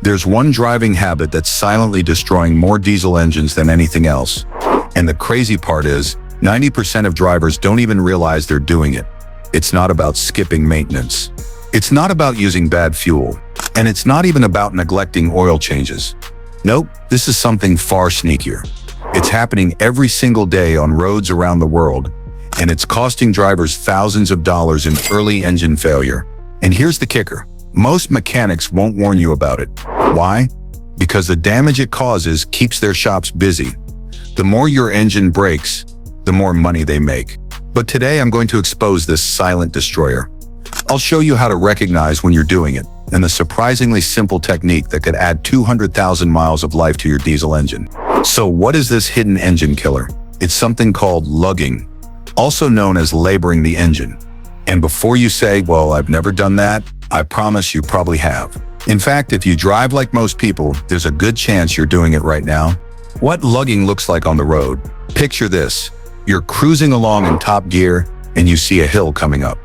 There's one driving habit that's silently destroying more diesel engines than anything else. And the crazy part is, 90% of drivers don't even realize they're doing it. It's not about skipping maintenance. It's not about using bad fuel. And it's not even about neglecting oil changes. Nope, this is something far sneakier. It's happening every single day on roads around the world, and it's costing drivers thousands of dollars in early engine failure. And here's the kicker. Most mechanics won't warn you about it. Why? Because the damage it causes keeps their shops busy. The more your engine breaks, the more money they make. But today I'm going to expose this silent destroyer. I'll show you how to recognize when you're doing it, and the surprisingly simple technique that could add 200,000 miles of life to your diesel engine. So what is this hidden engine killer? It's something called lugging, also known as laboring the engine. And before you say, well, I've never done that, I promise you probably have. In fact, if you drive like most people, there's a good chance you're doing it right now. What lugging looks like on the road. Picture this. You're cruising along in top gear and you see a hill coming up.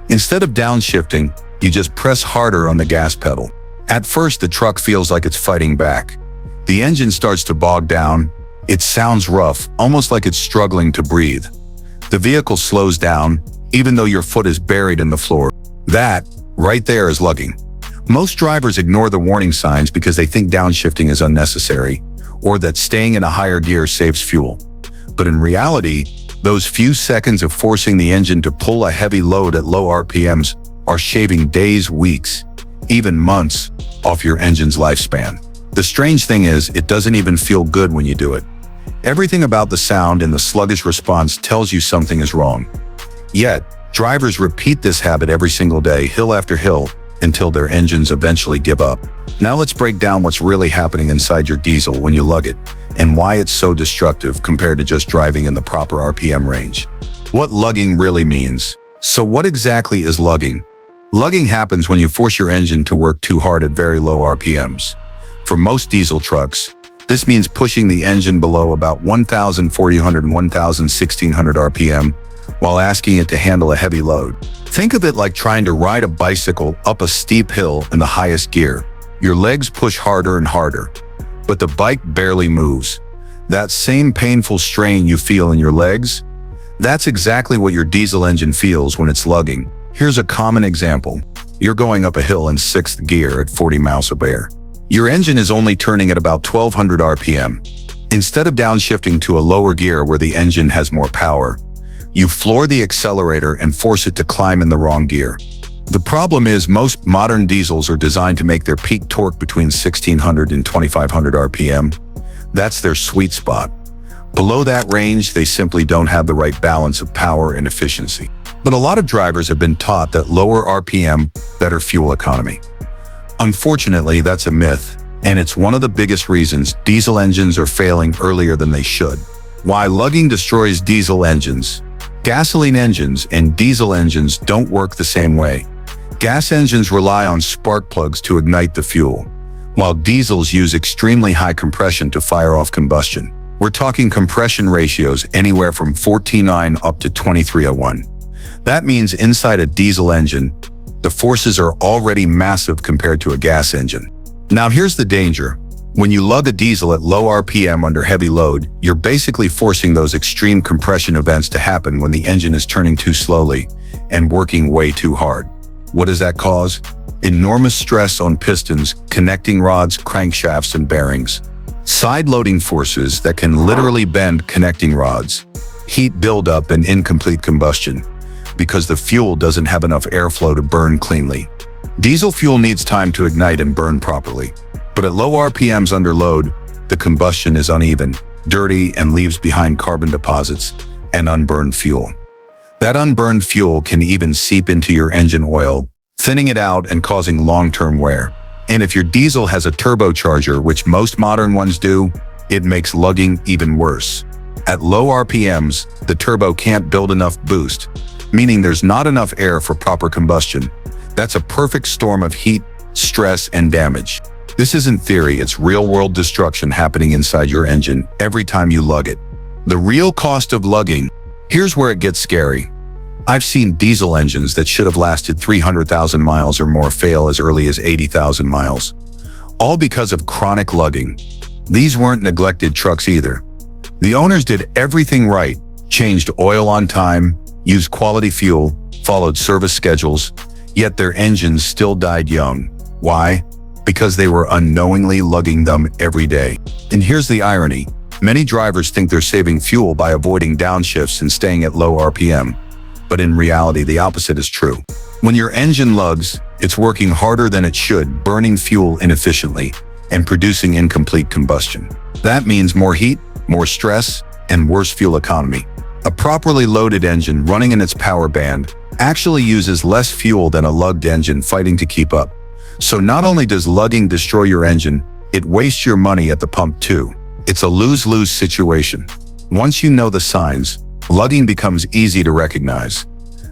Instead of downshifting, you just press harder on the gas pedal. At first, the truck feels like it's fighting back. The engine starts to bog down. It sounds rough, almost like it's struggling to breathe. The vehicle slows down, even though your foot is buried in the floor. That, right there, is lugging. Most drivers ignore the warning signs because they think downshifting is unnecessary, or that staying in a higher gear saves fuel. But in reality, those few seconds of forcing the engine to pull a heavy load at low RPMs are shaving days, weeks, even months off your engine's lifespan. The strange thing is, it doesn't even feel good when you do it. Everything about the sound and the sluggish response tells you something is wrong. Yet, drivers repeat this habit every single day, hill after hill, until their engines eventually give up. Now let's break down what's really happening inside your diesel when you lug it, and why it's so destructive compared to just driving in the proper RPM range. What lugging really means. So what exactly is lugging? Lugging happens when you force your engine to work too hard at very low RPMs. For most diesel trucks, this means pushing the engine below about 1,400 and 1,1600 RPM while asking it to handle a heavy load. Think of it like trying to ride a bicycle up a steep hill in the highest gear. Your legs push harder and harder, but the bike barely moves. That same painful strain you feel in your legs, that's exactly what your diesel engine feels when it's lugging. Here's a common example. You're going up a hill in 6th gear at 40 miles per hour. Your engine is only turning at about 1,200 RPM. Instead of downshifting to a lower gear where the engine has more power, you floor the accelerator and force it to climb in the wrong gear. The problem is most modern diesels are designed to make their peak torque between 1,600 and 2,500 RPM. That's their sweet spot. Below that range, they simply don't have the right balance of power and efficiency. But a lot of drivers have been taught that lower RPM, better fuel economy. Unfortunately, that's a myth, and it's one of the biggest reasons diesel engines are failing earlier than they should. Why lugging destroys diesel engines. Gasoline engines and diesel engines don't work the same way. Gas engines rely on spark plugs to ignite the fuel, while diesels use extremely high compression to fire off combustion. We're talking compression ratios anywhere from 14:9 up to 23:1. That means inside a diesel engine, the forces are already massive compared to a gas engine. Now here's the danger. When you lug a diesel at low RPM under heavy load, you're basically forcing those extreme compression events to happen when the engine is turning too slowly and working way too hard. What does that cause? Enormous stress on pistons, connecting rods, crankshafts, and bearings. Side-loading forces that can literally bend connecting rods. Heat buildup and incomplete combustion, because the fuel doesn't have enough airflow to burn cleanly. Diesel fuel needs time to ignite and burn properly. But at low RPMs under load, the combustion is uneven, dirty, and leaves behind carbon deposits and unburned fuel. That unburned fuel can even seep into your engine oil, thinning it out and causing long-term wear. And if your diesel has a turbocharger, which most modern ones do, it makes lugging even worse. At low RPMs, the turbo can't build enough boost, meaning there's not enough air for proper combustion. That's a perfect storm of heat, stress, and damage. This isn't theory, it's real-world destruction happening inside your engine every time you lug it. The real cost of lugging. Here's where it gets scary. I've seen diesel engines that should have lasted 300,000 miles or more fail as early as 80,000 miles. all because of chronic lugging. These weren't neglected trucks either. The owners did everything right, changed oil on time, used quality fuel, followed service schedules, yet their engines still died young. Why? Because they were unknowingly lugging them every day. And here's the irony. Many drivers think they're saving fuel by avoiding downshifts and staying at low RPM. But in reality, the opposite is true. When your engine lugs, it's working harder than it should, burning fuel inefficiently, and producing incomplete combustion. That means more heat, more stress, and worse fuel economy. A properly loaded engine running in its power band actually uses less fuel than a lugged engine fighting to keep up. So not only does lugging destroy your engine, it wastes your money at the pump too. It's a lose-lose situation. Once you know the signs, lugging becomes easy to recognize.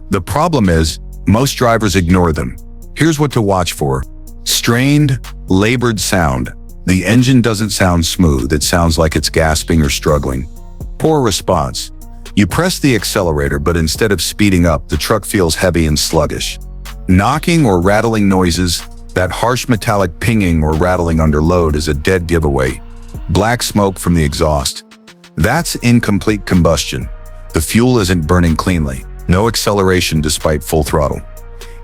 The problem is, most drivers ignore them. Here's what to watch for. Strained, labored sound. The engine doesn't sound smooth, it sounds like it's gasping or struggling. Poor response. You press the accelerator, but instead of speeding up, the truck feels heavy and sluggish. Knocking or rattling noises. That harsh metallic pinging or rattling under load is a dead giveaway. Black smoke from the exhaust. That's incomplete combustion. The fuel isn't burning cleanly. No acceleration despite full throttle.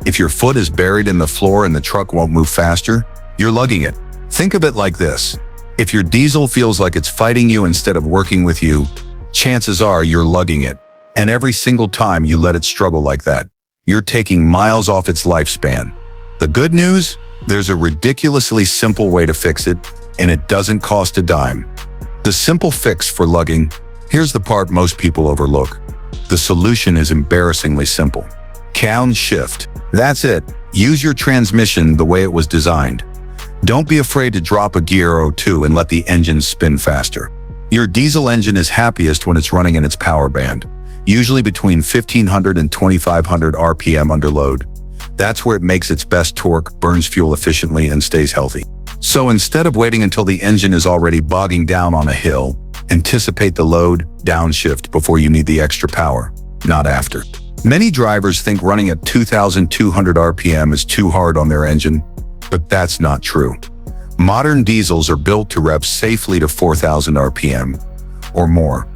If your foot is buried in the floor and the truck won't move faster, you're lugging it. Think of it like this. If your diesel feels like it's fighting you instead of working with you, chances are you're lugging it. And every single time you let it struggle like that, you're taking miles off its lifespan. The good news? There's a ridiculously simple way to fix it, and it doesn't cost a dime. The simple fix for lugging, here's the part most people overlook. The solution is embarrassingly simple. Downshift. That's it. Use your transmission the way it was designed. Don't be afraid to drop a gear or two and let the engine spin faster. Your diesel engine is happiest when it's running in its power band, usually between 1500 and 2500 RPM under load. That's where it makes its best torque, burns fuel efficiently, and stays healthy. So instead of waiting until the engine is already bogging down on a hill, anticipate the load, downshift before you need the extra power, not after. Many drivers think running at 2,200 RPM is too hard on their engine, but that's not true. Modern diesels are built to rev safely to 4,000 RPM or more.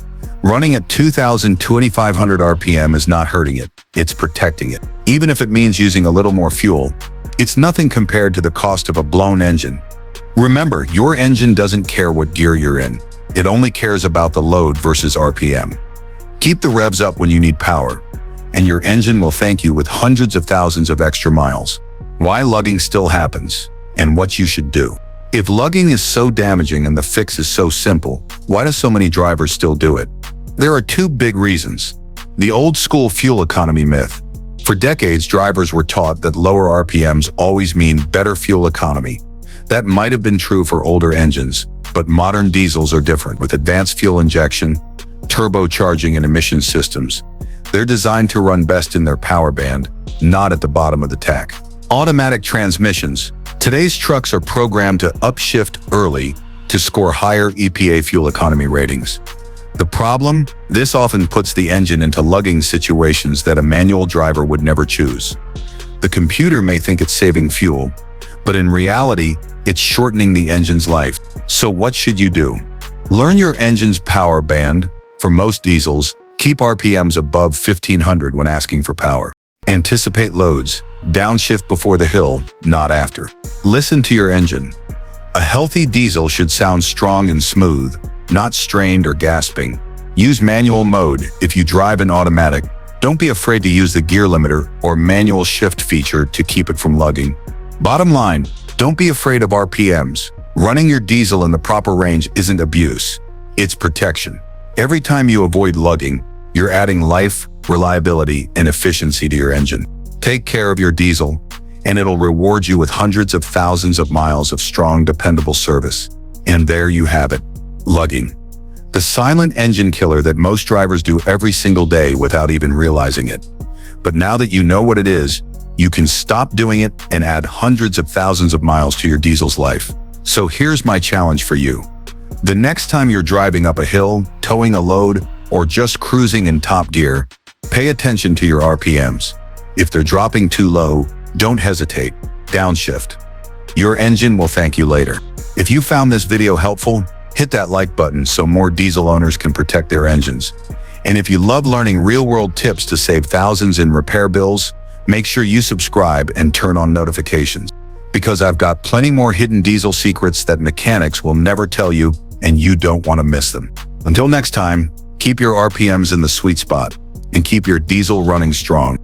Running at 2,500 RPM is not hurting it, it's protecting it. Even if it means using a little more fuel, it's nothing compared to the cost of a blown engine. Remember, your engine doesn't care what gear you're in. It only cares about the load versus RPM. Keep the revs up when you need power, and your engine will thank you with hundreds of thousands of extra miles. Why lugging still happens, and what you should do. If lugging is so damaging and the fix is so simple, why do so many drivers still do it? There are two big reasons. The old-school fuel economy myth. For decades, drivers were taught that lower RPMs always mean better fuel economy. That might have been true for older engines, but modern diesels are different. With advanced fuel injection, turbocharging, and emission systems, they're designed to run best in their power band, not at the bottom of the tank. Automatic transmissions. Today's trucks are programmed to upshift early to score higher EPA fuel economy ratings. The problem? This often puts the engine into lugging situations that a manual driver would never choose. The computer may think it's saving fuel, but in reality, it's shortening the engine's life. So what should you do? Learn your engine's power band. For most diesels, keep RPMs above 1500 when asking for power. Anticipate loads. Downshift before the hill, not after. Listen to your engine. A healthy diesel should sound strong and smooth, not strained or gasping. Use manual mode. If you drive an automatic, don't be afraid to use the gear limiter or manual shift feature to keep it from lugging. Bottom line, don't be afraid of RPMs. Running your diesel in the proper range isn't abuse, it's protection. Every time you avoid lugging, you're adding life, reliability, and efficiency to your engine. Take care of your diesel, and it'll reward you with hundreds of thousands of miles of strong, dependable service. And there you have it, lugging. The silent engine killer that most drivers do every single day without even realizing it. But now that you know what it is, you can stop doing it and add hundreds of thousands of miles to your diesel's life. So here's my challenge for you. The next time you're driving up a hill, towing a load, or just cruising in top gear, pay attention to your RPMs. If they're dropping too low, don't hesitate. Downshift. Your engine will thank you later. If you found this video helpful, hit that like button so more diesel owners can protect their engines. And if you love learning real-world tips to save thousands in repair bills, make sure you subscribe and turn on notifications. Because I've got plenty more hidden diesel secrets that mechanics will never tell you, and you don't want to miss them. Until next time, keep your RPMs in the sweet spot and keep your diesel running strong.